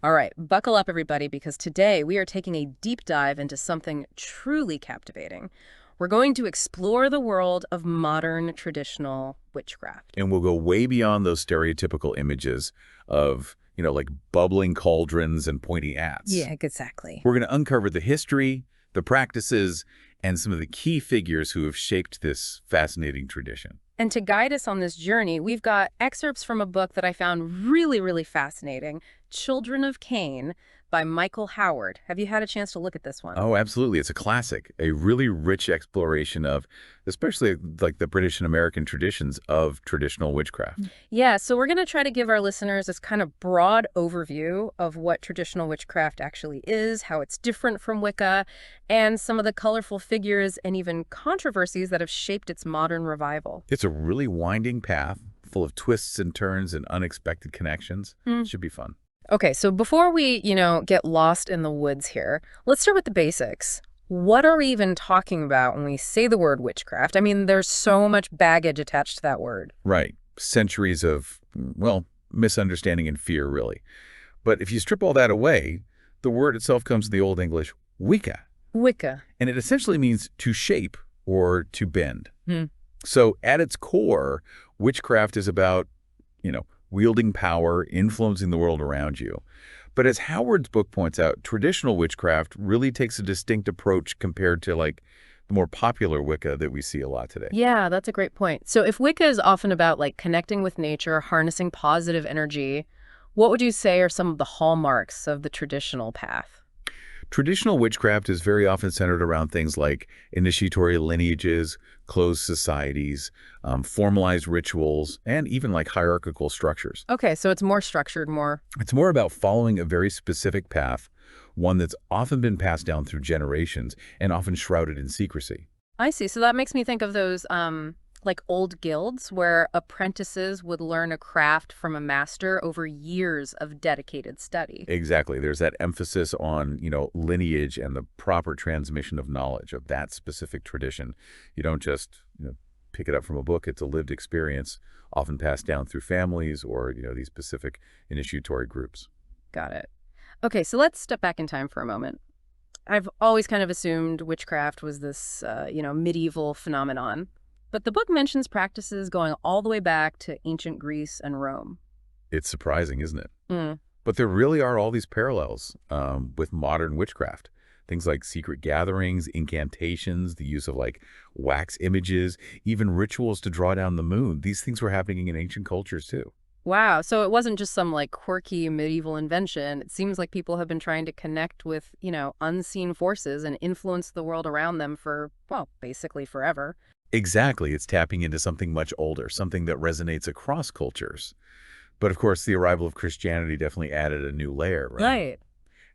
All right, buckle up, everybody, because today we are taking a deep dive into something truly captivating. We're going to explore the world of modern traditional witchcraft. And we'll go way beyond those stereotypical images of, like bubbling cauldrons and pointy hats. Yeah, exactly. We're going to uncover the history, the practices, and some of the key figures who have shaped this fascinating tradition. And to guide us on this journey, we've got excerpts from a book that I found really, really fascinating, Children of Cain by Michael Howard. Have you had a chance to look at this one? Oh, absolutely. It's a classic, a really rich exploration of, especially like the British and American traditions of traditional witchcraft. Yeah, so we're going to try to give our listeners this kind of broad overview of what traditional witchcraft actually is, how it's different from Wicca, and some of the colorful figures and even controversies that have shaped its modern revival. It's a really winding path full of twists and turns and unexpected connections. Should be fun. Okay, so before we, get lost in the woods here, let's start with the basics. What are we even talking about when we say the word witchcraft? I mean, there's so much baggage attached to that word. Right. Centuries of, well, misunderstanding and fear, really. But if you strip all that away, the word itself comes from the Old English Wicca. Wicca. And it essentially means to shape or to bend. Hmm. So at its core, witchcraft is about, wielding power, influencing the world around you. But as Howard's book points out, traditional witchcraft really takes a distinct approach compared to the more popular Wicca that we see a lot today. Yeah, that's a great point. So if Wicca is often about connecting with nature, harnessing positive energy, what would you say are some of the hallmarks of the traditional path? Traditional witchcraft is very often centered around things like initiatory lineages, closed societies, formalized rituals, and even hierarchical structures. Okay, so it's more structured, more. It's more about following a very specific path, one that's often been passed down through generations and often shrouded in secrecy. I see. So that makes me think of those old guilds where apprentices would learn a craft from a master over years of dedicated study. Exactly. There's that emphasis on, lineage and the proper transmission of knowledge of that specific tradition. You don't just, pick it up from a book. It's a lived experience, often passed down through families or, these specific initiatory groups. Got it. Okay, so let's step back in time for a moment. I've always kind of assumed witchcraft was this, medieval phenomenon. But the book mentions practices going all the way back to ancient Greece and Rome. It's surprising, isn't it? Mm. But there really are all these parallels with modern witchcraft. Things like secret gatherings, incantations, the use of wax images, even rituals to draw down the moon. These things were happening in ancient cultures too. Wow, so it wasn't just some quirky medieval invention. It seems like people have been trying to connect with, unseen forces and influence the world around them for, well, basically forever. Exactly. It's tapping into something much older, something that resonates across cultures. But of course, the arrival of Christianity definitely added a new layer, right? Right.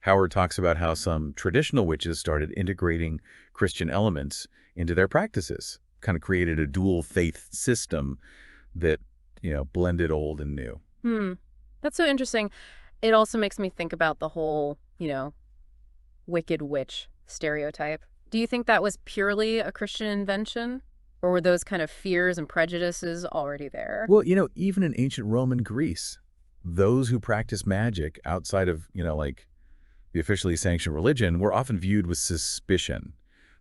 Howard talks about how some traditional witches started integrating Christian elements into their practices, kind of created a dual faith system that, blended old and new. That's so interesting. It also makes me think about the whole, wicked witch stereotype. Do you think that was purely a Christian invention? Or were those kind of fears and prejudices already there? Well, even in ancient Rome and Greece, those who practiced magic outside of, the officially sanctioned religion were often viewed with suspicion.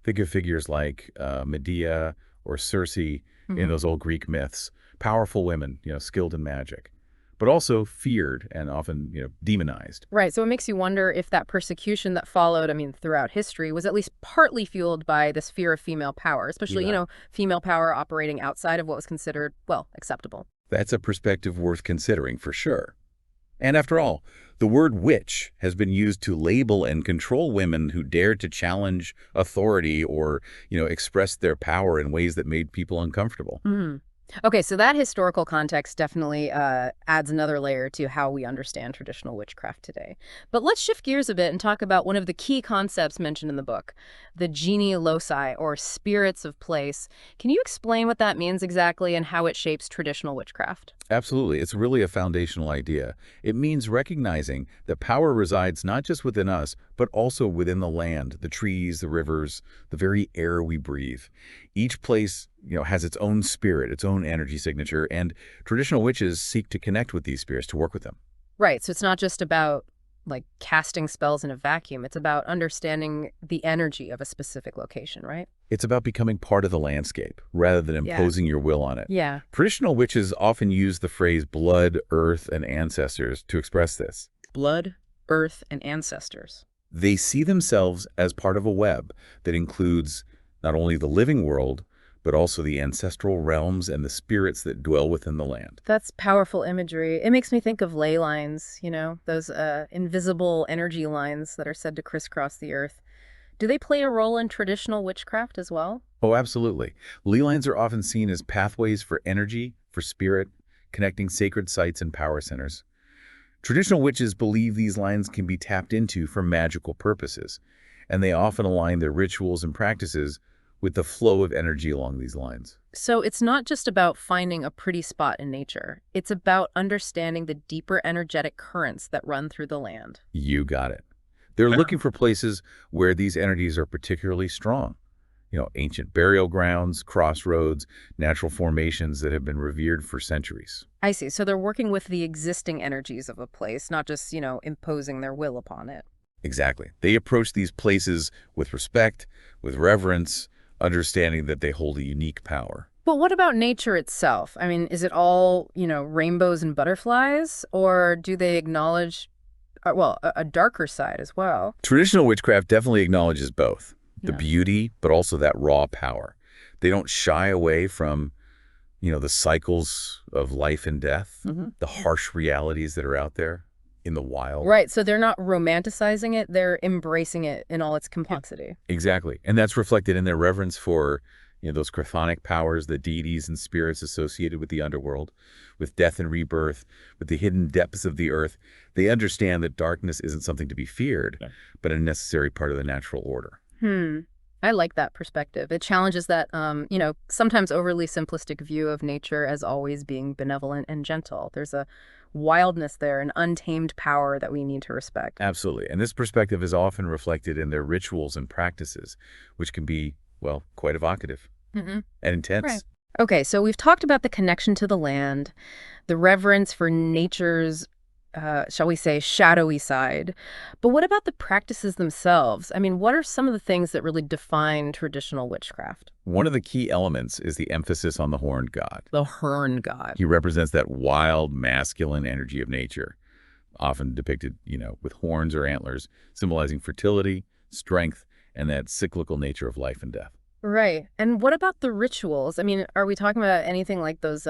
Think of figures like Medea or Circe in those old Greek myths. Powerful women, skilled in magic, but also feared and often, demonized. Right. So it makes you wonder if that persecution that followed, throughout history, was at least partly fueled by this fear of female power, especially, Yeah. Female power operating outside of what was considered, well, acceptable. That's a perspective worth considering for sure. And after all, the word witch has been used to label and control women who dared to challenge authority or, express their power in ways that made people uncomfortable. Okay, so that historical context definitely adds another layer to how we understand traditional witchcraft today. But let's shift gears a bit and talk about one of the key concepts mentioned in the book, the genie loci, or spirits of place. Can you explain what that means exactly and how it shapes traditional witchcraft? Absolutely. It's really a foundational idea. It means recognizing that power resides not just within us, but also within the land, the trees, the rivers, the very air we breathe. Each place, has its own spirit, its own energy signature, and traditional witches seek to connect with these spirits, to work with them. Right, so it's not just about like casting spells in a vacuum. It's about understanding the energy of a specific location, right? It's about becoming part of the landscape rather than Yeah. imposing your will on it. Yeah. Traditional witches often use the phrase blood, earth, and ancestors to express this. Blood, earth, and ancestors. They see themselves as part of a web that includes not only the living world, but also the ancestral realms and the spirits that dwell within the land. That's powerful imagery. It makes me think of ley lines, those invisible energy lines that are said to crisscross the earth. Do they play a role in traditional witchcraft as well? Oh, absolutely. Ley lines are often seen as pathways for energy, for spirit, connecting sacred sites and power centers. Traditional witches believe these lines can be tapped into for magical purposes, and they often align their rituals and practices with the flow of energy along these lines. So it's not just about finding a pretty spot in nature. It's about understanding the deeper energetic currents that run through the land. You got it. They're looking for places where these energies are particularly strong. Ancient burial grounds, crossroads, natural formations that have been revered for centuries. I see. So they're working with the existing energies of a place, not just, imposing their will upon it. Exactly. They approach these places with respect, with reverence, understanding that they hold a unique power. But what about nature itself? I mean, is it all, rainbows and butterflies? Or do they acknowledge, a darker side as well? Traditional witchcraft definitely acknowledges both, the Yeah. beauty, but also that raw power. They don't shy away from, the cycles of life and death, Hmm. the harsh realities that are out there in the wild. Right. So they're not romanticizing it. They're embracing it in all its complexity. Exactly. And that's reflected in their reverence for, those chthonic powers, the deities and spirits associated with the underworld, with death and rebirth, with the hidden depths of the earth. They understand that darkness isn't something to be feared, Yeah. but a necessary part of the natural order. I like that perspective. It challenges that, sometimes overly simplistic view of nature as always being benevolent and gentle. There's a wildness there, an untamed power that we need to respect. Absolutely. And this perspective is often reflected in their rituals and practices, which can be, well, quite evocative Hmm. and intense. Right. Okay, so we've talked about the connection to the land, the reverence for nature's, shall we say, shadowy side. But what about the practices themselves? I mean, what are some of the things that really define traditional witchcraft? One of the key elements is the emphasis on the horned god. The Hern god. He represents that wild, masculine energy of nature, often depicted, with horns or antlers, symbolizing fertility, strength, and that cyclical nature of life and death. Right. And what about the rituals? I mean, are we talking about anything like those,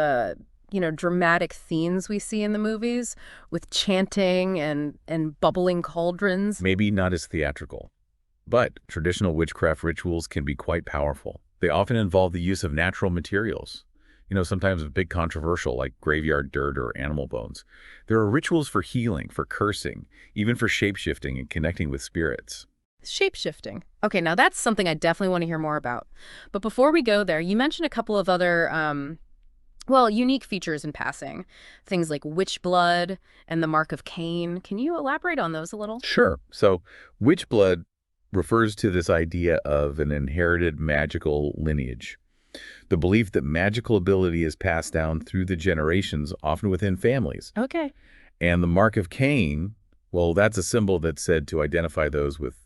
dramatic scenes we see in the movies with chanting and bubbling cauldrons? Maybe not as theatrical, but traditional witchcraft rituals can be quite powerful. They often involve the use of natural materials, sometimes a bit controversial, like graveyard dirt or animal bones. There are rituals for healing, for cursing, even for shape-shifting and connecting with spirits. Shape-shifting. Okay, now that's something I definitely want to hear more about. But before we go there, you mentioned a couple of other, unique features in passing. Things like witch blood and the mark of Cain. Can you elaborate on those a little? Sure. So witch blood refers to this idea of an inherited magical lineage. The belief that magical ability is passed down through the generations, often within families. Okay. And the mark of Cain, well, that's a symbol that's said to identify those with,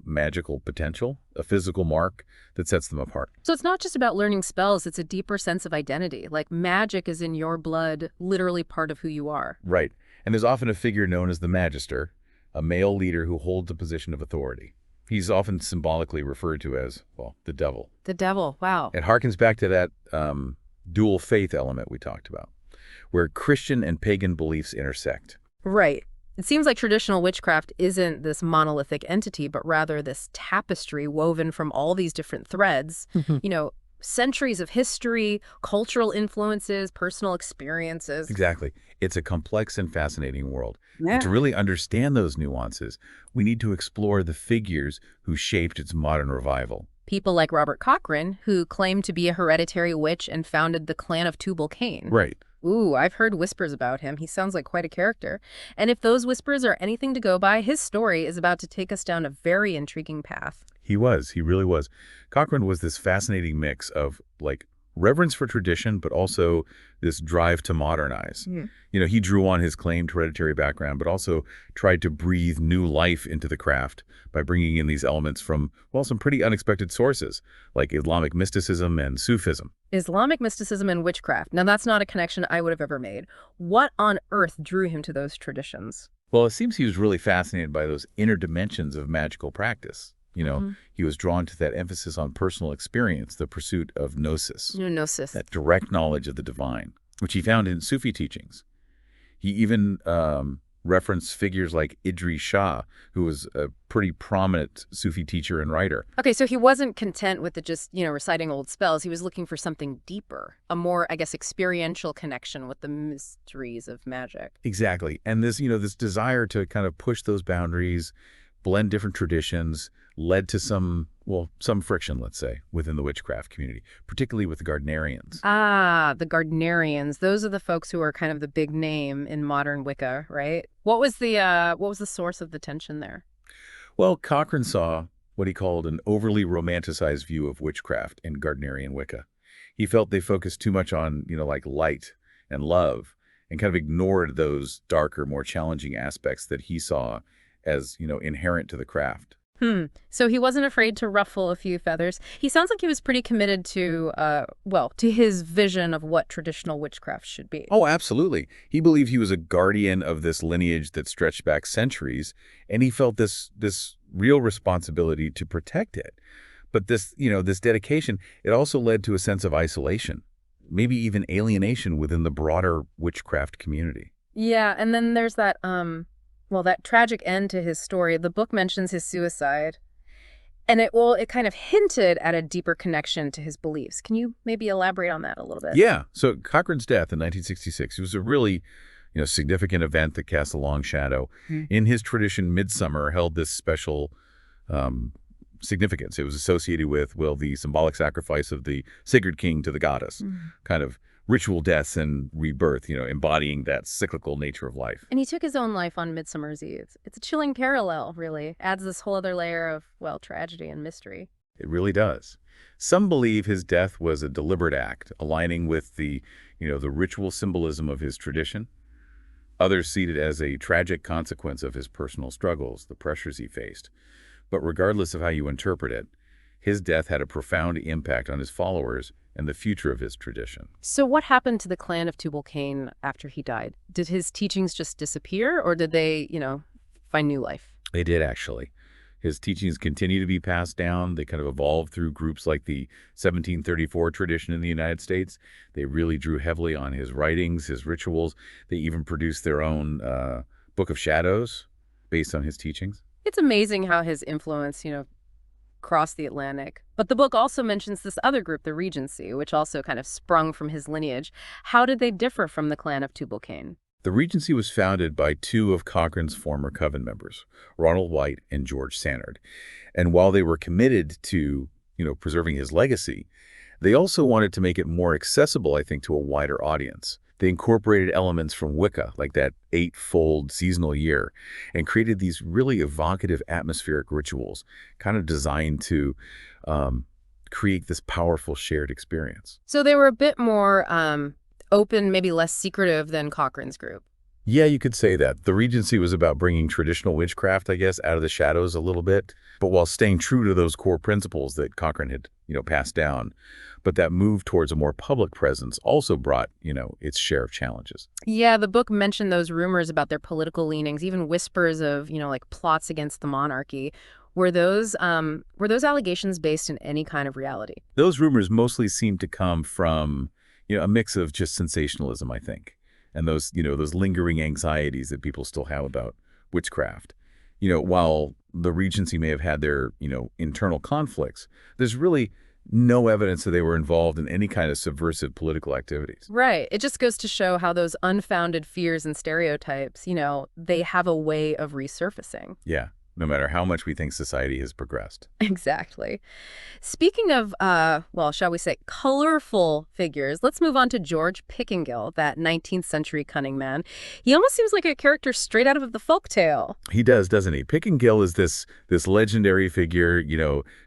magical potential, a physical mark that sets them apart. So it's not just about learning spells, it's a deeper sense of identity. Like magic is in your blood, literally part of who you are. Right. And there's often a figure known as the Magister, a male leader who holds a position of authority. He's often symbolically referred to as, well, the devil. The devil, wow. It harkens back to that dual faith element we talked about, where Christian and pagan beliefs intersect. Right. It seems like traditional witchcraft isn't this monolithic entity, but rather this tapestry woven from all these different threads, centuries of history, cultural influences, personal experiences. Exactly. It's a complex and fascinating world. Yeah. And to really understand those nuances, we need to explore the figures who shaped its modern revival. People like Robert Cochrane, who claimed to be a hereditary witch and founded the clan of Tubal-Cain. Right. Ooh, I've heard whispers about him. He sounds like quite a character. And if those whispers are anything to go by, his story is about to take us down a very intriguing path. He was. He really was. Cochrane was this fascinating mix of, reverence for tradition, but also this drive to modernize. He drew on his claimed hereditary background, but also tried to breathe new life into the craft by bringing in these elements from, well, some pretty unexpected sources, like Islamic mysticism and Sufism. Islamic mysticism and witchcraft. Now, that's not a connection I would have ever made. What on earth drew him to those traditions? Well, it seems he was really fascinated by those inner dimensions of magical practice. He was drawn to that emphasis on personal experience, the pursuit of gnosis, Gnosis. that direct knowledge of the divine, which he found in Sufi teachings. He even referenced figures like Idris Shah, who was a pretty prominent Sufi teacher and writer. Okay, so he wasn't content with the just, reciting old spells. He was looking for something deeper, a more, I guess, experiential connection with the mysteries of magic. Exactly. And this desire to kind of push those boundaries, blend different traditions, led to some friction, let's say, within the witchcraft community, particularly with the Gardnerians. Ah, the Gardnerians. Those are the folks who are kind of the big name in modern Wicca, right? What was the source of the tension there? Well, Cochrane saw what he called an overly romanticized view of witchcraft in Gardnerian Wicca. He felt they focused too much on, like light and love, and kind of ignored those darker, more challenging aspects that he saw as, inherent to the craft. So he wasn't afraid to ruffle a few feathers. He sounds like he was pretty committed to, to his vision of what traditional witchcraft should be. Oh, absolutely. He believed he was a guardian of this lineage that stretched back centuries, and he felt this real responsibility to protect it. But this dedication, it also led to a sense of isolation, maybe even alienation within the broader witchcraft community. Yeah, and then there's that that tragic end to his story. The book mentions his suicide, and it kind of hinted at a deeper connection to his beliefs. Can you maybe elaborate on that a little bit? Yeah. So Cochrane's death in 1966, it was a really, significant event that cast a long shadow. In his tradition, Midsummer held this special significance. It was associated with, the symbolic sacrifice of the sacred king to the goddess, kind of ritual deaths and rebirth, embodying that cyclical nature of life. And he took his own life on Midsummer's Eve. It's a chilling parallel, really. Adds this whole other layer of, tragedy and mystery. It really does. Some believe his death was a deliberate act, aligning with the ritual symbolism of his tradition. Others see it as a tragic consequence of his personal struggles, the pressures he faced. But regardless of how you interpret it, his death had a profound impact on his followers and the future of his tradition. So what happened to the clan of Tubal-Cain after he died? Did his teachings just disappear, or did they, find new life? They did, actually. His teachings continue to be passed down. They kind of evolved through groups like the 1734 tradition in the United States. They really drew heavily on his writings, his rituals. They even produced their own Book of Shadows based on his teachings. It's amazing how his influence, crossed the Atlantic. But the book also mentions this other group, the Regency, which also kind of sprung from his lineage. How did they differ from the clan of Tubal-Cain? The Regency was founded by two of Cochrane's former coven members, Ronald White and George Sannard. And while they were committed to, preserving his legacy, they also wanted to make it more accessible, I think, to a wider audience. They incorporated elements from Wicca, like that 8-fold seasonal year, and created these really evocative atmospheric rituals, kind of designed to create this powerful shared experience. So they were a bit more open, maybe less secretive than Cochrane's group. Yeah, you could say that. The Regency was about bringing traditional witchcraft, I guess, out of the shadows a little bit, but while staying true to those core principles that Cochrane had, passed down. But that move towards a more public presence also brought, its share of challenges. Yeah, the book mentioned those rumors about their political leanings, even whispers of, plots against the monarchy. Were those allegations based in any kind of reality? Those rumors mostly seemed to come from, a mix of just sensationalism, I think, and those lingering anxieties that people still have about witchcraft. While the Regency may have had their, internal conflicts, there's really no evidence that they were involved in any kind of subversive political activities. Right. It just goes to show how those unfounded fears and stereotypes, they have a way of resurfacing. Yeah. no matter how much we think society has progressed. Exactly. Speaking of, well, shall we say, colorful figures, let's move on to George Pickingill, that 19th century cunning man. He almost seems like a character straight out of the folk tale. He does, doesn't he? Pickingill is this legendary figure,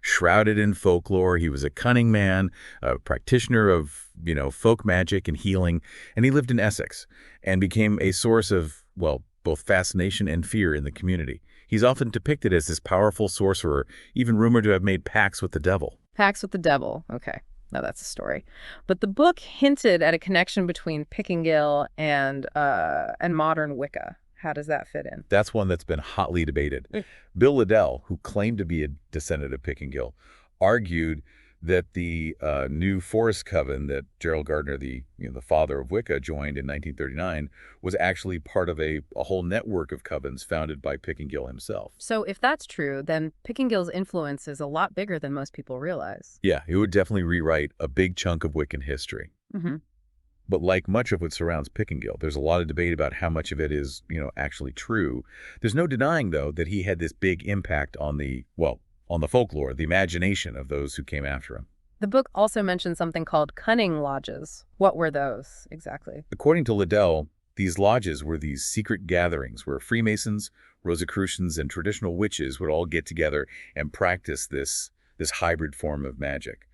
shrouded in folklore. He was a cunning man, a practitioner of, folk magic and healing, and he lived in Essex and became a source of, well, both fascination and fear in the community. He's often depicted as this powerful sorcerer, even rumored to have made pacts with the devil. Pacts with the devil. Okay. Now that's a story. But the book hinted at a connection between Pickingill and modern Wicca. How does that fit in? That's one that's been hotly debated. Mm. Bill Liddell, who claimed to be a descendant of Pickingill, argued that the new Forest Coven that Gerald Gardner, the father of Wicca, joined in 1939 was actually part of a whole network of covens founded by Pickingill himself. So if that's true, then Pickingill's influence is a lot bigger than most people realize. Yeah, it would definitely rewrite a big chunk of Wiccan history. Hmm. But like much of what surrounds Pickingill, there's a lot of debate about how much of it is, actually true. There's no denying, though, that he had this big impact on on the folklore, the imagination of those who came after him. The book also mentions something called cunning lodges. What were those exactly? According to Liddell, these lodges were these secret gatherings where Freemasons, Rosicrucians, and traditional witches would all get together and practice this hybrid form of magic,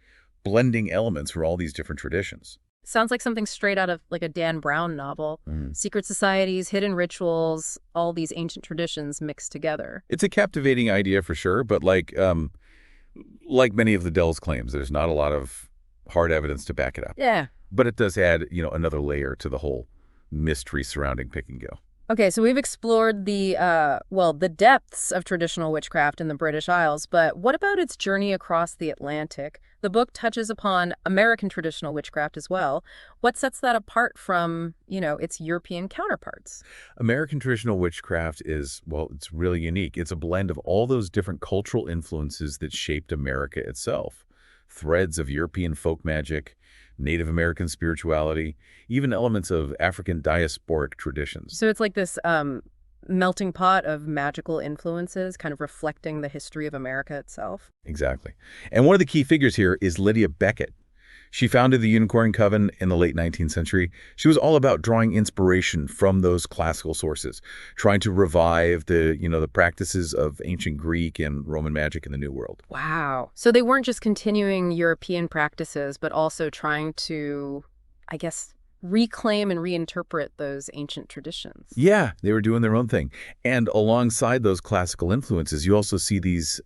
blending elements from all these different traditions. Sounds like something straight out of like a Dan Brown novel. Mm. Secret societies, hidden rituals, all these ancient traditions mixed together. It's a captivating idea for sure, but like many of Liddell's claims, there's not a lot of hard evidence to back it up. Yeah. But it does add, another layer to the whole mystery surrounding Pickingill. Okay, so we've explored the depths of traditional witchcraft in the British Isles, but what about its journey across the Atlantic? The book touches upon American traditional witchcraft as well. What sets that apart from, its European counterparts? American traditional witchcraft is, well, it's really unique. It's a blend of all those different cultural influences that shaped America itself. Threads of European folk magic, Native American spirituality, even elements of African diasporic traditions. So it's like this melting pot of magical influences, kind of reflecting the history of America itself. Exactly. And one of the key figures here is Lydia Becket. She founded the Unicorn Coven in the late 19th century. She was all about drawing inspiration from those classical sources, trying to revive the practices of ancient Greek and Roman magic in the New World. Wow. So they weren't just continuing European practices, but also trying to, I guess, reclaim and reinterpret those ancient traditions. Yeah, they were doing their own thing. And alongside those classical influences, you also see these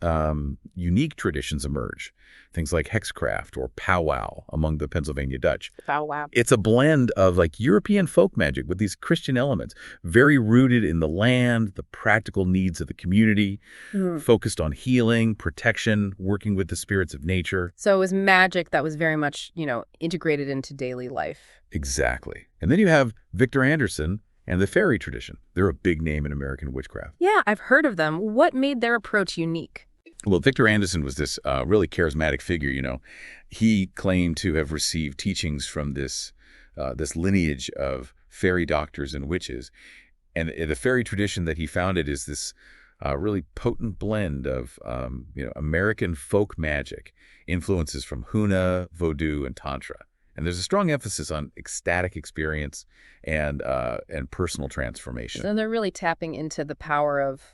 unique traditions emerge. Things like hexcraft or powwow among the Pennsylvania Dutch. Oh, wow. It's a blend of European folk magic with these Christian elements, very rooted in the land, the practical needs of the community, focused on healing, protection, working with the spirits of nature. So it was magic that was very much, integrated into daily life. Exactly. And then you have Victor Anderson and the fairy tradition. They're a big name in American witchcraft. Yeah, I've heard of them. What made their approach unique? Well, Victor Anderson was this really charismatic figure. He claimed to have received teachings from this lineage of fairy doctors and witches. And the fairy tradition that he founded is this really potent blend of American folk magic, influences from Huna, Vodou, and Tantra. And there's a strong emphasis on ecstatic experience and personal transformation. So they're really tapping into the power of,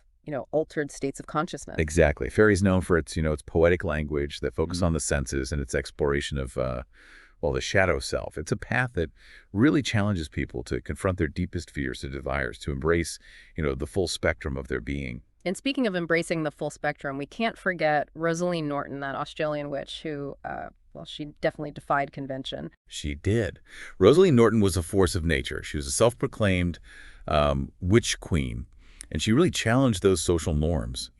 altered states of consciousness. Exactly. Fairy's known for its poetic language that focuses on the senses and its exploration of, the shadow self. It's a path that really challenges people to confront their deepest fears and desires, to embrace, the full spectrum of their being. And speaking of embracing the full spectrum, we can't forget Rosalie Norton, that Australian witch who, she definitely defied convention. She did. Rosalie Norton was a force of nature. She was a self-proclaimed witch queen. And she really challenged those social norms,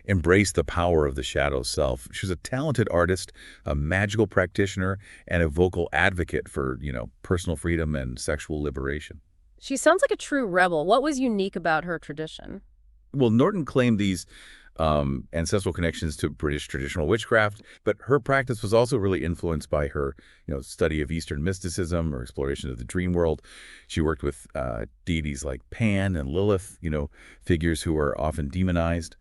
embraced the power of the shadow self. She was a talented artist, a magical practitioner, and a vocal advocate for, personal freedom and sexual liberation. She sounds like a true rebel. What was unique about her tradition? Well, Norton claimed these ancestral connections to British traditional witchcraft, but her practice was also really influenced by her, study of Eastern mysticism or exploration of the dream world. She worked with deities like Pan and Lilith, figures who are often demonized.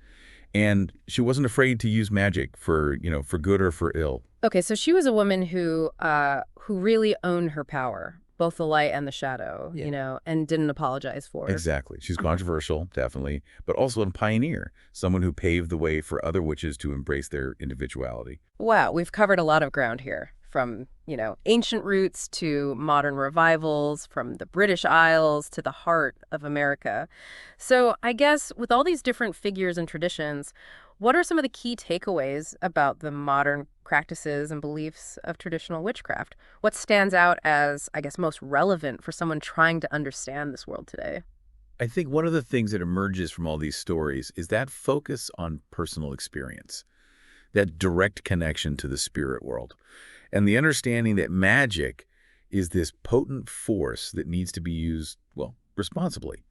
And she wasn't afraid to use magic for good or for ill. Okay, so she was a woman who really owned her power, both the light and the shadow, and didn't apologize for it. Exactly. She's controversial, definitely, but also a pioneer, someone who paved the way for other witches to embrace their individuality. Wow, we've covered a lot of ground here, from, ancient roots to modern revivals, from the British Isles to the heart of America. So I guess with all these different figures and traditions, what are some of the key takeaways about the modern practices and beliefs of traditional witchcraft? What stands out as, I guess, most relevant for someone trying to understand this world today? I think one of the things that emerges from all these stories is that focus on personal experience, that direct connection to the spirit world, and the understanding that magic is this potent force that needs to be used, well, responsibly.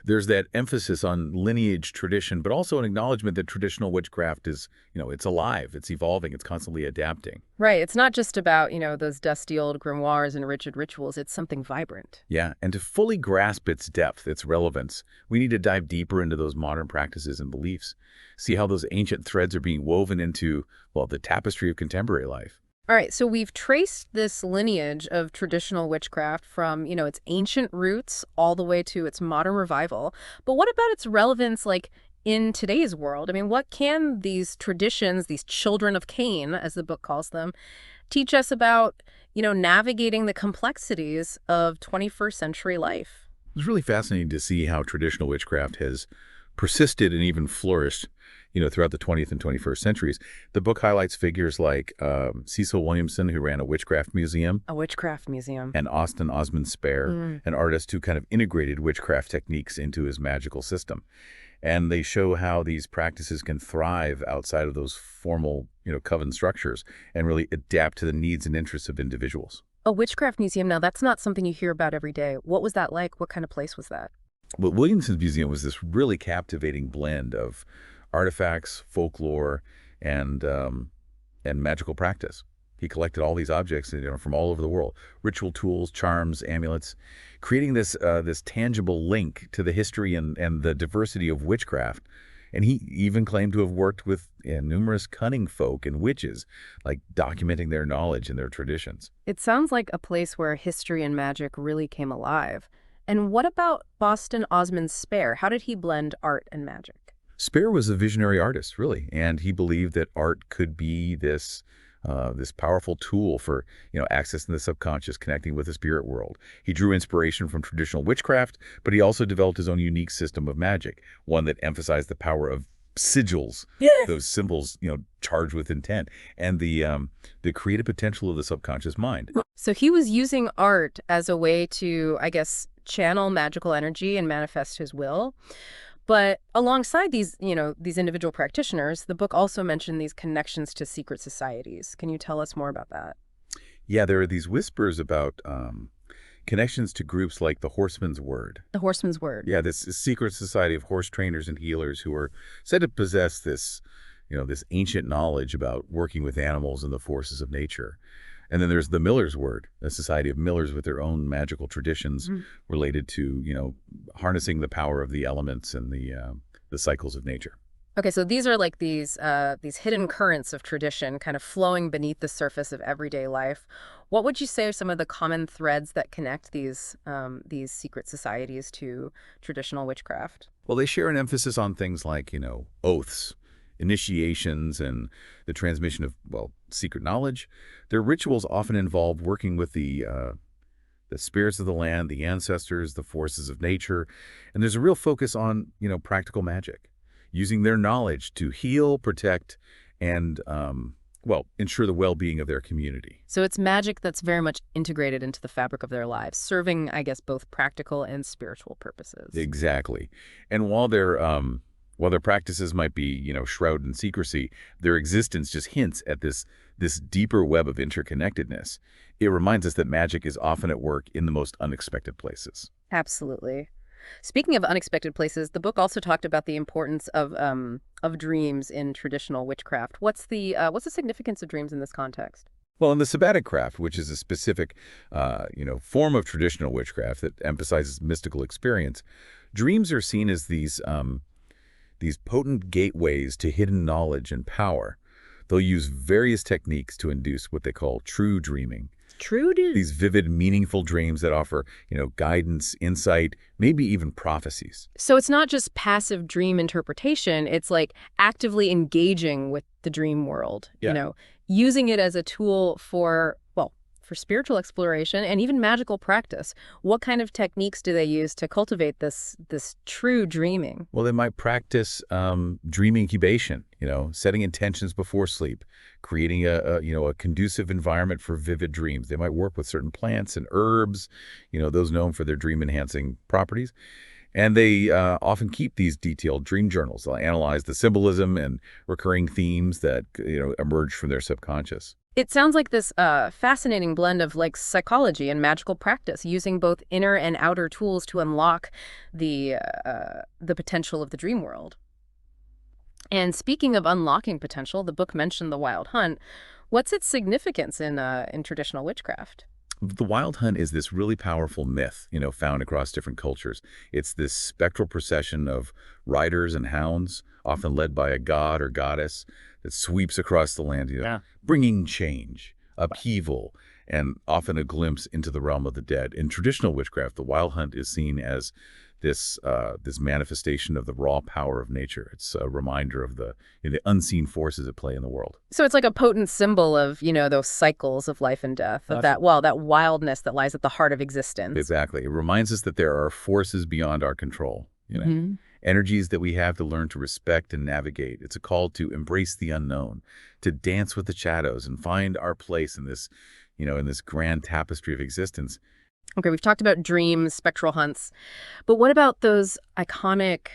There's that emphasis on lineage tradition, but also an acknowledgement that traditional witchcraft is, it's alive, it's evolving, it's constantly adapting. Right. It's not just about, those dusty old grimoires and rigid rituals. It's something vibrant. Yeah, and to fully grasp its depth, its relevance, we need to dive deeper into those modern practices and beliefs, see how those ancient threads are being woven into, well, the tapestry of contemporary life. All right, so we've traced this lineage of traditional witchcraft from, its ancient roots all the way to its modern revival. But what about its relevance, like, in today's world? I mean, what can these traditions, these children of Cain, as the book calls them, teach us about, navigating the complexities of 21st century life? It's really fascinating to see how traditional witchcraft has persisted and even flourished, throughout the 20th and 21st centuries. The book highlights figures like Cecil Williamson, who ran a witchcraft museum, A witchcraft museum. and Austin Osman Spare, an artist who kind of integrated witchcraft techniques into his magical system. And they show how these practices can thrive outside of those formal, coven structures and really adapt to the needs and interests of individuals. A witchcraft museum, now that's not something you hear about every day. What was that like? What kind of place was that? But Williamson's museum was this really captivating blend of artifacts, folklore, and magical practice. He collected all these objects, from all over the world, ritual tools, charms, amulets, creating this tangible link to the history and the diversity of witchcraft. And he even claimed to have worked with numerous cunning folk and witches, like documenting their knowledge and their traditions. It sounds like a place where history and magic really came alive. And what about Boston Osman Spare? How did he blend art and magic? Spare was a visionary artist, really, and he believed that art could be this powerful tool for, accessing the subconscious, connecting with the spirit world. He drew inspiration from traditional witchcraft, but he also developed his own unique system of magic, one that emphasized the power of sigils, those symbols, charged with intent, and the creative potential of the subconscious mind. So he was using art as a way to, I guess, channel magical energy and manifest his will. But alongside these individual practitioners, the book also mentioned these connections to secret societies. Can you tell us more about that? Yeah, there are these whispers about connections to groups like the Horseman's Word. The Horseman's Word. Yeah, this secret society of horse trainers and healers who are said to possess this ancient knowledge about working with animals and the forces of nature. And then there's the Miller's Word, a society of millers with their own magical traditions related to, harnessing the power of the elements and the cycles of nature. Okay, so these are like these hidden currents of tradition kind of flowing beneath the surface of everyday life. What would you say are some of the common threads that connect these secret societies to traditional witchcraft? Well, they share an emphasis on things like, oaths, initiations, and the transmission of, well, secret knowledge. Their rituals often involve working with the spirits of the land, the ancestors, the forces of nature, and there's a real focus on, practical magic, using their knowledge to heal, protect, and, ensure the well-being of their community. So it's magic that's very much integrated into the fabric of their lives, serving, I guess, both practical and spiritual purposes. Exactly. And while their practices might be, shrouded in secrecy, their existence just hints at this deeper web of interconnectedness. It reminds us that magic is often at work in the most unexpected places. Absolutely. Speaking of unexpected places, the book also talked about the importance of dreams in traditional witchcraft. What's the significance of dreams in this context? Well, in the sabbatic craft, which is a specific, form of traditional witchcraft that emphasizes mystical experience, dreams are seen as these potent gateways to hidden knowledge and power. They'll use various techniques to induce what they call true dreaming. True, dude. These vivid, meaningful dreams that offer, guidance, insight, maybe even prophecies. So it's not just passive dream interpretation, it's like actively engaging with the dream world, Yeah. using it as a tool for, well, for spiritual exploration and even magical practice. What kind of techniques do they use to cultivate this true dreaming? Well, they might practice dream incubation, setting intentions before sleep, creating a conducive environment for vivid dreams. They might work with certain plants and herbs, those known for their dream-enhancing properties. And they often keep these detailed dream journals. They'll analyze the symbolism and recurring themes that, emerge from their subconscious. It sounds like this fascinating blend of like psychology and magical practice, using both inner and outer tools to unlock the potential of the dream world. And speaking of unlocking potential, the book mentioned the wild hunt. What's its significance in traditional witchcraft? The wild hunt is this really powerful myth, found across different cultures. It's this spectral procession of riders and hounds, often led by a god or goddess, that sweeps across the land, Yeah. bringing change, upheaval, and often a glimpse into the realm of the dead. In traditional witchcraft, the wild hunt is seen as this manifestation of the raw power of nature. It's a reminder of the unseen forces at play in the world. So it's like a potent symbol of, those cycles of life and death, of that, well, that wildness that lies at the heart of existence. Exactly. It reminds us that there are forces beyond our control, Mhm. energies that we have to learn to respect and navigate. It's a call to embrace the unknown, to dance with the shadows and find our place in this grand tapestry of existence. Okay, we've talked about dreams, spectral hunts, but what about those iconic,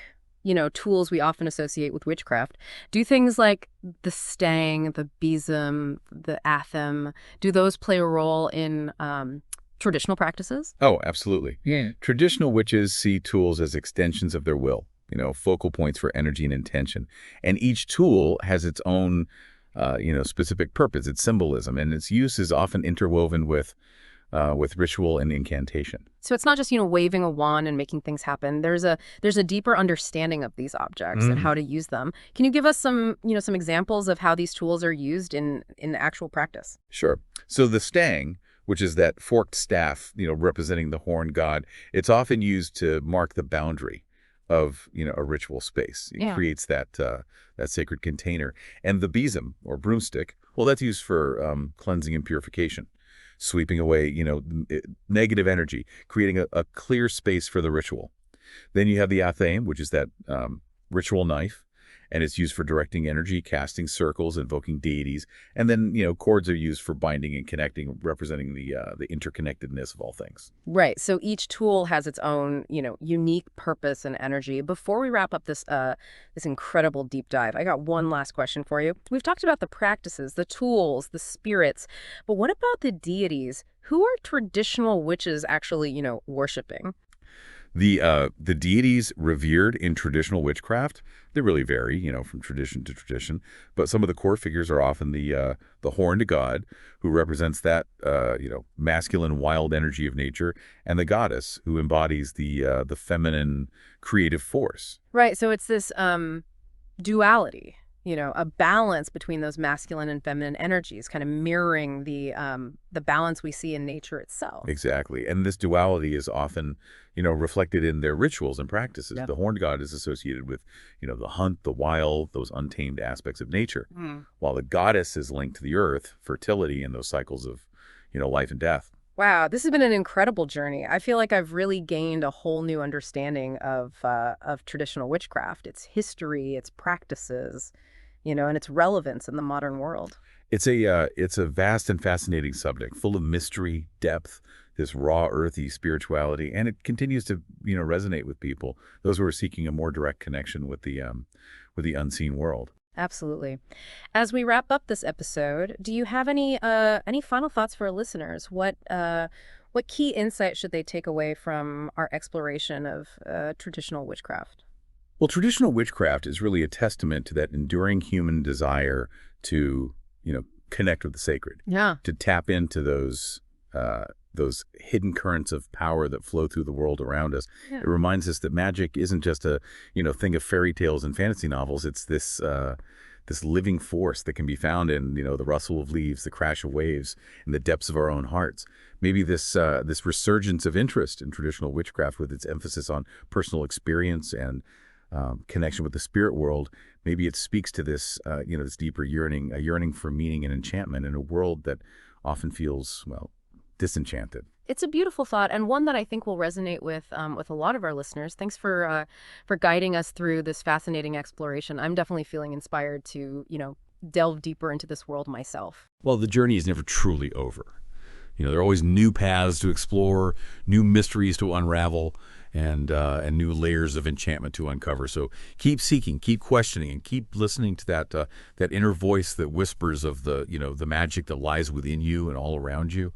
tools we often associate with witchcraft? Do things like the stang, the besom, the athem, do those play a role in traditional practices? Oh, absolutely. Yeah. Traditional witches see tools as extensions of their will, focal points for energy and intention. And each tool has its own, specific purpose, its symbolism, and its use is often interwoven with ritual and incantation. So it's not just, waving a wand and making things happen. There's a deeper understanding of these objects and how to use them. Can you give us some examples of how these tools are used in actual practice? Sure. So the stang, which is that forked staff, representing the horned god, it's often used to mark the boundary of, a ritual space. It Yeah. creates that sacred container. And the besom, or broomstick, well, that's used for cleansing and purification, sweeping away, negative energy, creating a clear space for the ritual. Then you have the athame, which is that ritual knife, and it's used for directing energy, casting circles, invoking deities. And then, cords are used for binding and connecting, representing the interconnectedness of all things. Right. So each tool has its own, unique purpose and energy. Before we wrap up this incredible deep dive, I got one last question for you. We've talked about the practices, the tools, the spirits, but what about the deities? Who are traditional witches actually, worshiping? The deities revered in traditional witchcraft, they really vary, from tradition to tradition. But some of the core figures are often the horned god, who represents that masculine wild energy of nature, and the goddess, who embodies the feminine creative force. Right. So it's this duality, a balance between those masculine and feminine energies, kind of mirroring the balance we see in nature itself. Exactly. And this duality is often, reflected in their rituals and practices. Yeah. The horned god is associated with, the hunt, the wild, those untamed aspects of nature, while the goddess is linked to the earth, fertility, and those cycles of, life and death. Wow, this has been an incredible journey. I feel like I've really gained a whole new understanding of traditional witchcraft, its history, its practices, and its relevance in the modern world. It's a vast and fascinating subject, full of mystery, depth, this raw, earthy spirituality, and it continues to, resonate with people, those who are seeking a more direct connection with the unseen world. Absolutely. As we wrap up this episode, do you have any final thoughts for our listeners? What key insight should they take away from our exploration of traditional witchcraft? Well, traditional witchcraft is really a testament to that enduring human desire to, connect with the sacred, Yeah. to tap into those hidden currents of power that flow through the world around us. Yeah. It reminds us that magic isn't just a, thing of fairy tales and fantasy novels. It's this living force that can be found in, the rustle of leaves, the crash of waves, in the depths of our own hearts. Maybe this resurgence of interest in traditional witchcraft, with its emphasis on personal experience and connection with the spirit world, maybe it speaks to this, this deeper yearning, a yearning for meaning and enchantment in a world that often feels, well, disenchanted. It's a beautiful thought, and one that I think will resonate with a lot of our listeners. Thanks for guiding us through this fascinating exploration. I'm definitely feeling inspired to, delve deeper into this world myself. Well, the journey is never truly over. There are always new paths to explore, new mysteries to unravel, and new layers of enchantment to uncover. So keep seeking, keep questioning, and keep listening to that inner voice that whispers of the magic that lies within you and all around you.